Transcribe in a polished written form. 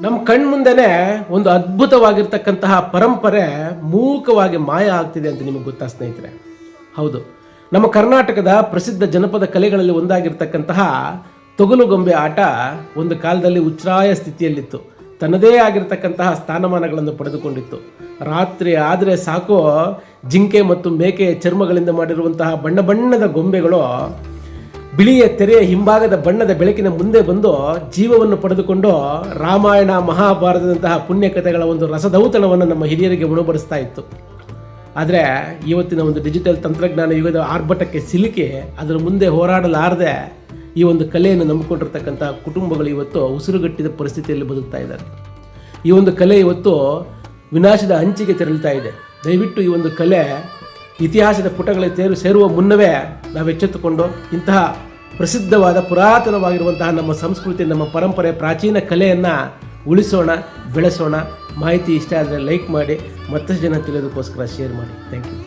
ನಮ್ಮ ಕಣ್ಮುಂದೆನೇ ಒಂದು ಅದ್ಭುತವಾಗಿರ್ತಕ್ಕಂತಹ ಪರಂಪರೆ ಮೂಕವಾಗಿ ಮಾಯ ಆಗ್ತಿದೆ ಅಂತ ನಿಮಗೆ ಗೊತ್ತಾ ಸ್ನೇಹಿತರೆ? ಹೌದು, ನಮ್ಮ ಕರ್ನಾಟಕದ ಪ್ರಸಿದ್ಧ ಜನಪದ ಕಲೆಗಳಲ್ಲಿ ಒಂದಾಗಿರ್ತಕ್ಕಂತಹ ತೊಗಲುಗೊಂಬೆ ಆಟ ಒಂದು ಕಾಲದಲ್ಲಿ ಉಚ್ಛ್ರಾಯ ಸ್ಥಿತಿಯಲ್ಲಿತ್ತು. ತನ್ನದೇ ಆಗಿರ್ತಕ್ಕಂತಹ ಸ್ಥಾನಮಾನಗಳನ್ನು ಪಡೆದುಕೊಂಡಿತ್ತು. ರಾತ್ರಿ ಆದರೆ ಸಾಕು, ಜಿಂಕೆ ಮತ್ತು ಮೇಕೆಯ ಚರ್ಮಗಳಿಂದ ಮಾಡಿರುವಂತಹ ಬಣ್ಣ ಬಣ್ಣದ ಗೊಂಬೆಗಳು ಬಿಳಿಯ ತೆರೆಯ ಹಿಂಭಾಗದ ಬಣ್ಣದ ಬೆಳಕಿನ ಮುಂದೆ ಬಂದು ಜೀವವನ್ನು ಪಡೆದುಕೊಂಡು ರಾಮಾಯಣ ಮಹಾಭಾರತದಂತಹ ಪುಣ್ಯಕಥೆಗಳ ಒಂದು ರಸದೌತಣವನ್ನು ನಮ್ಮ ಹಿರಿಯರಿಗೆ ಉಣಬಡಿಸ್ತಾ ಇತ್ತು. ಆದರೆ ಇವತ್ತಿನ ಒಂದು ಡಿಜಿಟಲ್ ತಂತ್ರಜ್ಞಾನ ಯುಗದ ಆರ್ಭಟಕ್ಕೆ ಸಿಲುಕಿ ಅದರ ಮುಂದೆ ಹೋರಾಡಲಾರದೆ ಈ ಒಂದು ಕಲೆಯನ್ನು ನಂಬಿಕೊಂಡಿರ್ತಕ್ಕಂಥ ಕುಟುಂಬಗಳು ಇವತ್ತು ಉಸಿರುಗಟ್ಟಿದ ಪರಿಸ್ಥಿತಿಯಲ್ಲಿ ಬದುಕ್ತಾ ಇದ್ದಾರೆ. ಈ ಒಂದು ಕಲೆ ಇವತ್ತು ವಿನಾಶದ ಅಂಚಿಗೆ ತೆರಳುತ್ತಾ ಇದೆ. ದಯವಿಟ್ಟು ಈ ಒಂದು ಕಲೆ ಇತಿಹಾಸದ ಪುಟಗಳಿಗೆ ಸೇರುವ ಮುನ್ನವೇ ನಾವು ಎಚ್ಚೆತ್ತುಕೊಂಡು ಇಂತಹ ಪ್ರಸಿದ್ಧವಾದ ಪುರಾತನವಾಗಿರುವಂತಹ ನಮ್ಮ ಸಂಸ್ಕೃತಿ, ನಮ್ಮ ಪರಂಪರೆ, ಪ್ರಾಚೀನ ಕಲೆಯನ್ನು ಉಳಿಸೋಣ, ಬೆಳೆಸೋಣ. ಮಾಹಿತಿ ಇಷ್ಟ ಆದರೆ ಲೈಕ್ ಮಾಡಿ, ಮತ್ತಷ್ಟು ಜನ ತಿಳಿಯೋದಕ್ಕೋಸ್ಕರ ಶೇರ್ ಮಾಡಿ. Thank you.